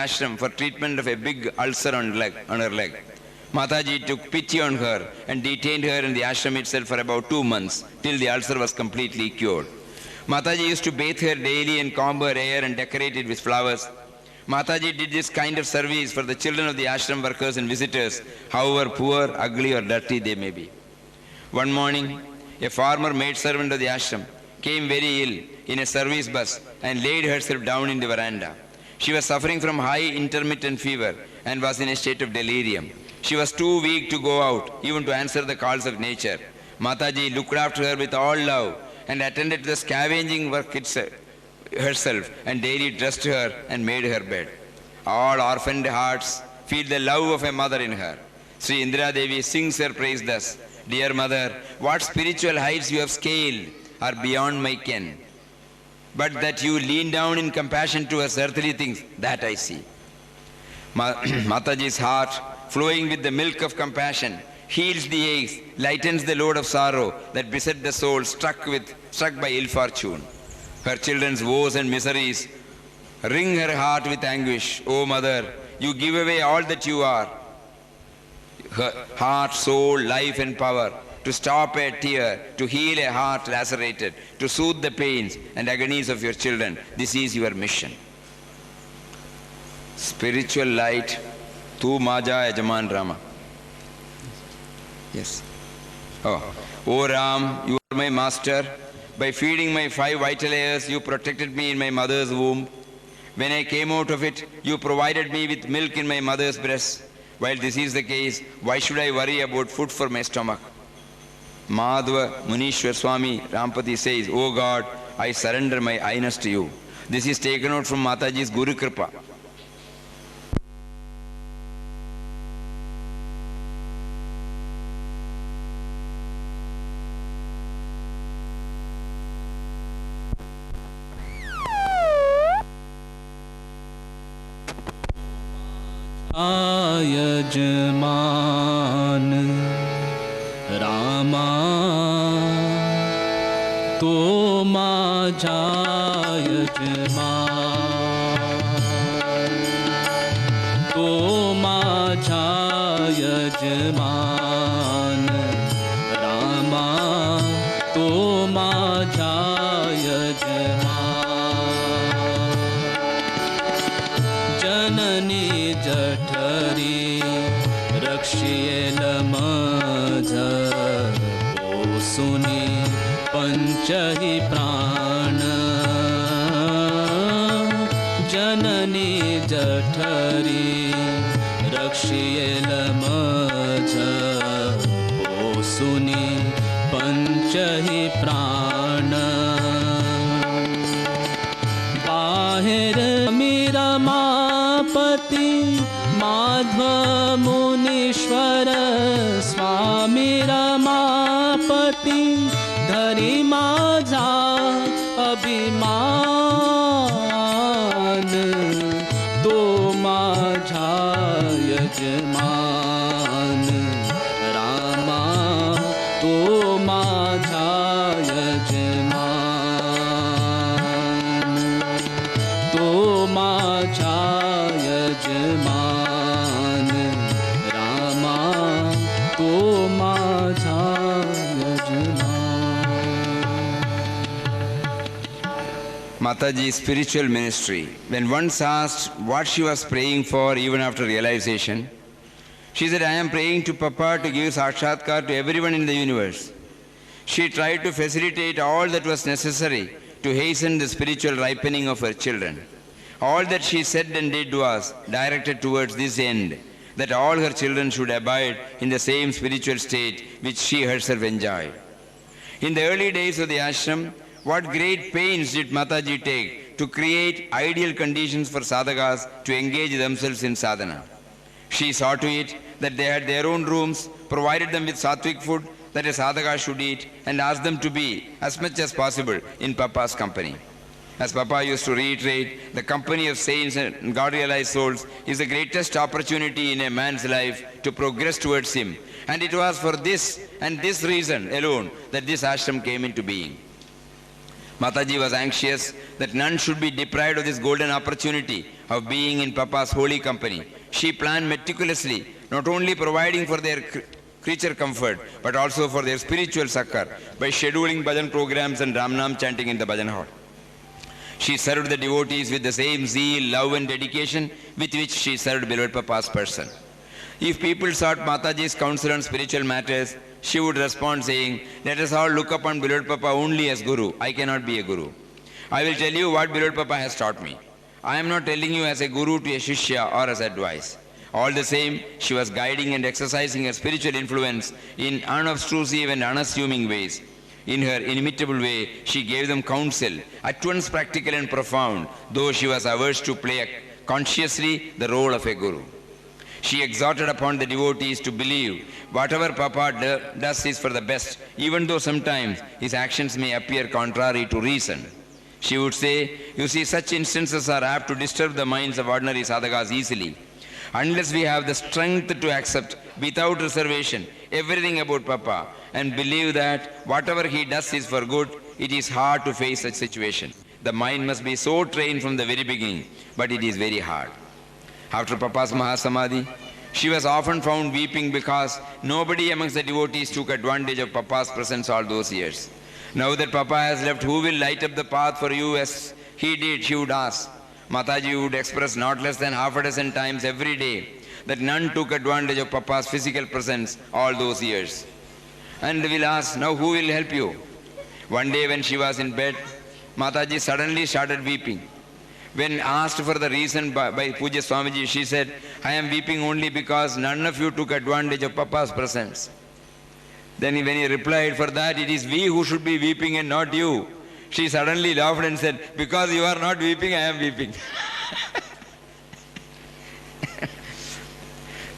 ashram for treatment of a big ulcer on her leg. Mataji took pity on her and detained her in the ashram itself for about 2 months, till the ulcer was completely cured. Mataji used to bathe her daily and comb her hair and decorate it with flowers. Mataji did this kind of service for the children of the ashram workers and visitors, however poor, ugly or dirty they may be. One morning, a former maidservant of the ashram came very ill in a service bus and laid herself down in the veranda. She was suffering from high intermittent fever and was in a state of delirium. She was too weak to go out, even to answer the calls of nature. Mataji looked after her with all love and attended to the scavenging work herself and daily dressed her and made her bed. All orphaned hearts feel the love of a mother in her. Sri Indira Devi sings her praise thus: Dear mother, what spiritual heights you have scaled are beyond my ken. But that you lean down in compassion to us earthly things, that I see. Mataji's heart, flowing with the milk of compassion, heals the aches, lightens the load of sorrow that beset the soul struck by ill fortune. Her children's woes and miseries wring her heart with anguish. O mother, you give away all that you are, her heart, soul, life and power, to stop a tear, to heal a heart lacerated, to soothe the pains and agonies of your children. This is your mission. Spiritual light, Tu Maja Yajaman Rama. Yes. O Ram, you are my master. By feeding my 5 vital airs, you protected me in my mother's womb. When I came out of it, you provided me with milk in my mother's breast. While this is the case, why should I worry about food for my stomach? Madhva Munishwar Swami Rampati says, O God, I surrender my I-ness to you. This is taken out from Mataji's Guru Kripa. यजमान रामा तो माझा यजमान तो माझा यजमान रामा तो माझा यजमान जननी जठरी रक्षियेल माझ पोसुनी पंचहि प्राण जननी जठरी रक्षियेल माझ पोसुनी पंचहि प्राण बाहेर मीरा मापति माधव मुनीश्वर स्वामी रमापति धरी माझा अभिमान तो माझा यजमान रामा तो माझा यजमान तो माझा यजमान रामा तो माझा यजमान. Mataji's spiritual ministry. When once asked what she was praying for even after realization, she said, I am praying to Papa to give Sakshatkar to everyone in the universe. She tried to facilitate all that was necessary to hasten the spiritual ripening of her children. All that she said and did was directed towards this end, that all her children should abide in the same spiritual state which she herself enjoyed. In the early days of the ashram, what great pains did Mataji take to create ideal conditions for sadhakas to engage themselves in sadhana. She saw to it that they had their own rooms, provided them with sattvic food that a sadhaka should eat, and asked them to be, as much as possible, in Papa's company. As Papa used to reiterate, the company of saints and God-realized souls is the greatest opportunity in a man's life to progress towards him. And it was for this and this reason alone that this ashram came into being. Mataji was anxious that none should be deprived of this golden opportunity of being in Papa's holy company. She planned meticulously, not only providing for their creature comfort, but also for their spiritual succor by scheduling bhajan programs and Ramnam chanting in the bhajan hall. She served the devotees with the same zeal, love and dedication with which she served beloved Papa's person. If people sought Mataji's counsel on spiritual matters, she would respond saying, "Let us all look upon beloved Papa only as Guru. I cannot be a Guru. I will tell you what beloved Papa has taught me. I am not telling you as a Guru to a Shishya or as advice." All the same, she was guiding and exercising her spiritual influence in unobtrusive and unassuming ways. In her inimitable way, she gave them counsel, at once practical and profound, though she was averse to play consciously the role of a Guru. She exhorted upon the devotees to believe whatever Papa does is for the best, even though sometimes his actions may appear contrary to reason. She would say, "You see, such instances are apt to disturb the minds of ordinary sadhakas easily. Unless we have the strength to accept without reservation everything about Papa and believe that whatever he does is for good, it is hard to face such situation. The mind must be so trained from the very beginning, but it is very hard." After Papa's Mahasamadhi, she was often found weeping because nobody amongst the devotees took advantage of Papa's presence all those years. Now that Papa has left, who will light up the path for you as he did, she would ask. Mataji would express not less than half a dozen times every day that none took advantage of Papa's physical presence all those years. And will ask, "Now who will help you?" One day when she was in bed, Mataji suddenly started weeping. When asked for the reason by Pujya Swamiji, she said, "I am weeping only because none of you took advantage of Papa's presence." Then when he replied, "For that it is we who should be weeping and not you," she suddenly laughed and said, "Because you are not weeping, I am weeping."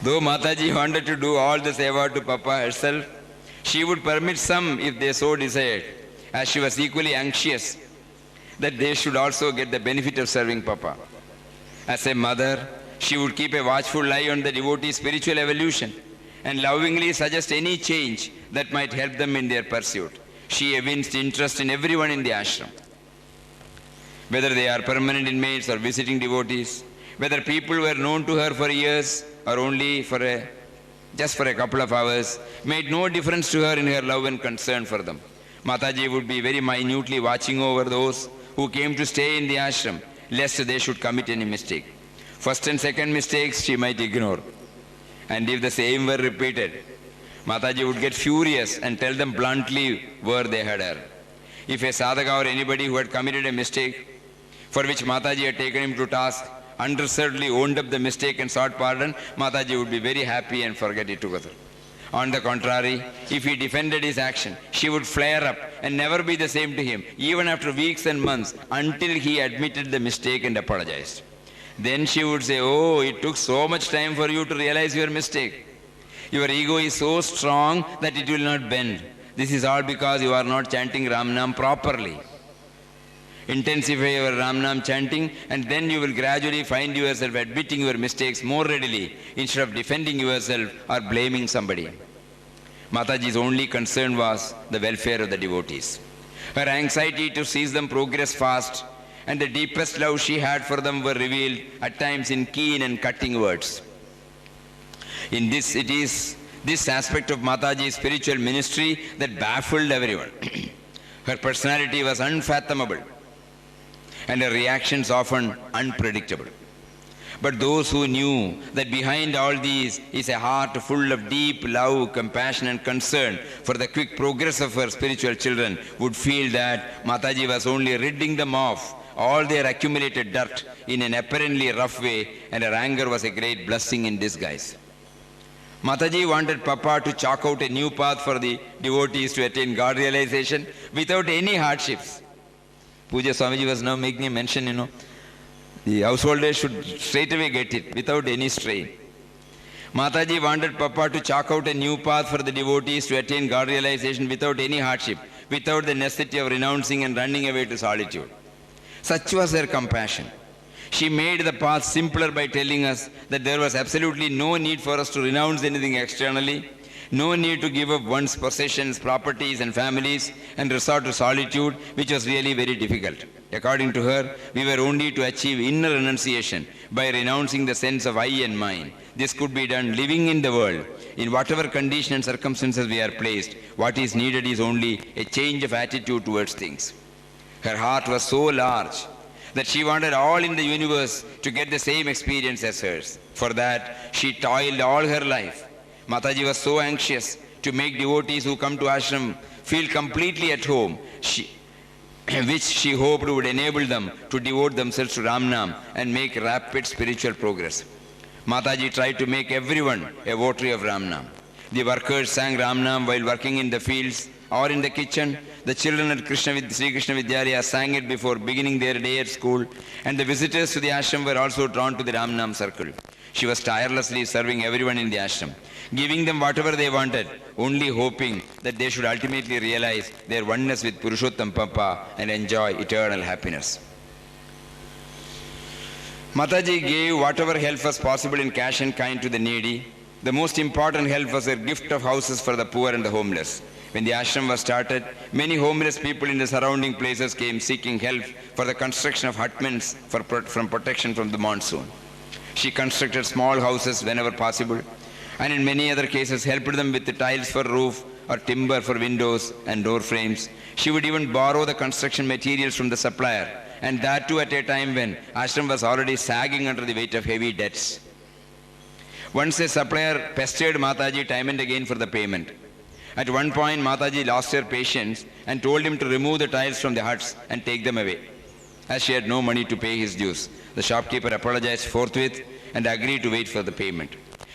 Though Mataji wanted to do all the seva to Papa herself, she would permit some if they so desired, as she was equally anxious that they should also get the benefit of serving Papa. As a mother, she would keep a watchful eye on the devotee's spiritual evolution and lovingly suggest any change that might help them in their pursuit. She evinced interest in everyone in the ashram, whether they are permanent inmates or visiting devotees, whether people were known to her for years or only just for a couple of hours, made no difference to her in her love and concern for them. Mataji would be very minutely watching over those who came to stay in the ashram, lest they should commit any mistake. First and second mistakes she might ignore. And if the same were repeated, Mataji would get furious and tell them bluntly where they had erred. If a sadhaka or anybody who had committed a mistake, for which Mataji had taken him to task, unreservedly owned up the mistake and sought pardon, Mataji would be very happy and forget it together. On the contrary, if he defended his action, she would flare up and never be the same to him, even after weeks and months, until he admitted the mistake and apologized. Then she would say, "Oh, it took so much time for you to realize your mistake. Your ego is so strong that it will not bend. This is all because you are not chanting Ramnam properly. Intensify your Ramnam chanting, and then you will gradually find yourself admitting your mistakes more readily instead of defending yourself or blaming somebody." Mataji's only concern was the welfare of the devotees. Her anxiety to see them progress fast and the deepest love she had for them were revealed at times in keen and cutting words. It is this aspect of Mataji's spiritual ministry that baffled everyone. Her personality was unfathomable and her reactions often unpredictable. But those who knew that behind all these is a heart full of deep love, compassion and concern for the quick progress of her spiritual children would feel that Mataji was only ridding them of all their accumulated dirt in an apparently rough way, and her anger was a great blessing in disguise. Mataji wanted Papa to chalk out a new path for the devotees to attain God realization without any hardships. Pujya Swamiji was now making a mention, the householders should straight away get it without any strain. Mataji wanted Papa to chalk out a new path for the devotees to attain God realization without any hardship, without the necessity of renouncing and running away to solitude. Such was her compassion. She made the path simpler by telling us that there was absolutely no need for us to renounce anything externally No need to give up one's possessions, properties and families and resort to solitude, which was really very difficult. According to her, we were only to achieve inner renunciation by renouncing the sense of I and mine. This could be done living in the world. In whatever condition and circumstances we are placed, what is needed is only a change of attitude towards things. Her heart was so large that she wanted all in the universe to get the same experience as hers. For that, she toiled all her life. Mataji was so anxious to make devotees who come to ashram feel completely at home, which she hoped would enable them to devote themselves to Ramnam and make rapid spiritual progress. Mataji tried to make everyone a votary of Ramnam. The workers sang Ramnam while working in the fields or in the kitchen. The children at Sri Krishna Vidyalaya sang it before beginning their day at school, and the visitors to the ashram were also drawn to the Ramnam circle. She was tirelessly serving everyone in the ashram, giving them whatever they wanted, only hoping that they should ultimately realize their oneness with Purushottam Papa and enjoy eternal happiness. Mataji gave whatever help was possible in cash and kind to the needy. The most important help was her gift of houses for the poor and the homeless. When the ashram was started, many homeless people in the surrounding places came seeking help for the construction of hutments from protection from the monsoon. She constructed small houses whenever possible, and in many other cases helped them with the tiles for roof or timber for windows and door frames. She would even borrow the construction materials from the supplier, and that too at a time when ashram was already sagging under the weight of heavy debts. Once a supplier pestered Mataji time and again for the payment. At one point, Mataji lost her patience and told him to remove the tiles from the huts and take them away, as she had no money to pay his dues. The shopkeeper apologized forthwith and agreed to wait for the payment.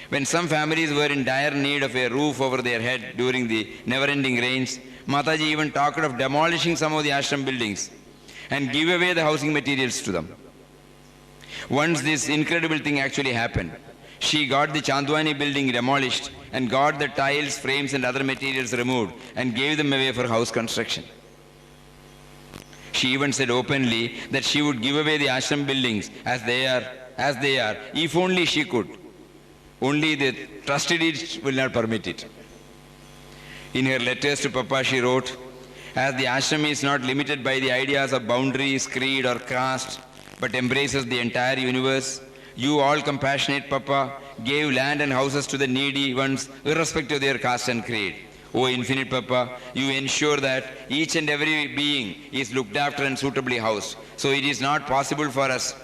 When some families were in dire need of a roof over their head during the never-ending rains, Mataji even talked of demolishing some of the ashram buildings and give away the housing materials to them. Once this incredible thing actually happened. She got the Chandwani building demolished and got the tiles, frames and other materials removed and gave them away for house construction. She even said openly that she would give away the ashram buildings as they are, if only she could. Only the trustees will not permit it. In her letters to Papa, she wrote, as the ashram is not limited by the ideas of boundaries, creed or caste, but embraces the entire universe, you all compassionate Papa gave land and houses to the needy ones irrespective of their caste and creed. O infinite Papa, you ensure that each and every being is looked after and suitably housed. So it is not possible for us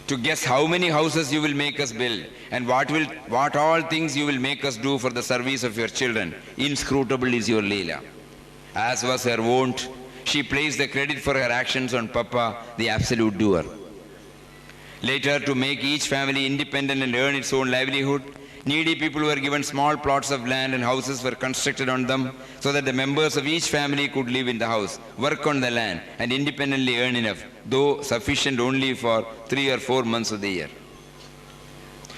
to guess how many houses you will make us build and what all things you will make us do for the service of your children. Inscrutable is your Leela. As was her wont, she placed the credit for her actions on Papa, the absolute doer. Later, to make each family independent and earn its own livelihood, needy people were given small plots of land and houses were constructed on them so that the members of each family could live in the house, work on the land and independently earn enough, though sufficient only for 3 or 4 months of the year.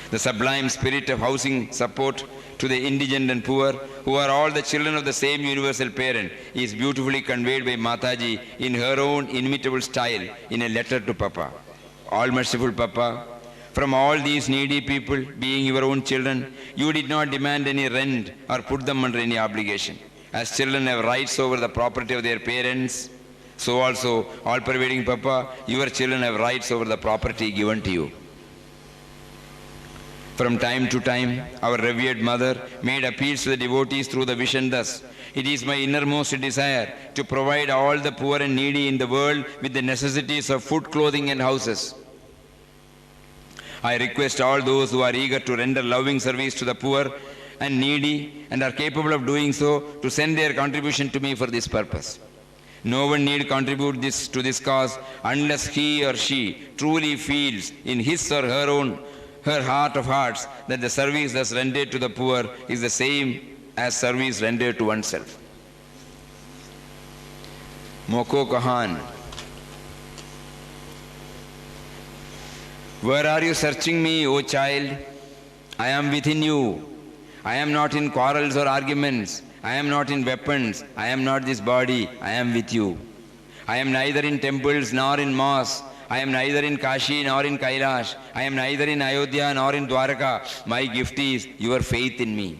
The sublime spirit of housing support to the indigent and poor, who are all the children of the same universal parent, is beautifully conveyed by Mataji in her own inimitable style in a letter to Papa. All merciful Papa, from all these needy people, being your own children, you did not demand any rent or put them under any obligation. As children have rights over the property of their parents, so also, all-pervading Papa, your children have rights over the property given to you. From time to time, our revered mother made appeals to the devotees through the vision thus: it is my innermost desire to provide all the poor and needy in the world with the necessities of food, clothing and houses. I request all those who are eager to render loving service to the poor and needy and are capable of doing so to send their contribution to me for this purpose. No one need contribute to this cause unless he or she truly feels in his or her heart of hearts that the service thus rendered to the poor is the same as service rendered to oneself. Moko Kahan. Where are you searching me, O child? I am within you. I am not in quarrels or arguments. I am not in weapons. I am not this body. I am with you. I am neither in temples nor in mosques. I am neither in Kashi nor in Kailash. I am neither in Ayodhya nor in Dwaraka. My gift is your faith in me.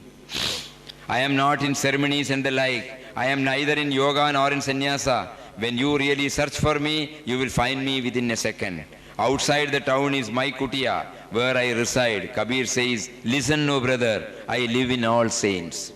I am not in ceremonies and the like. I am neither in yoga nor in sannyasa. When you really search for me, you will find me within a second. Outside the town is my kutia, where I reside. Kabir says, listen, no brother, I live in all saints.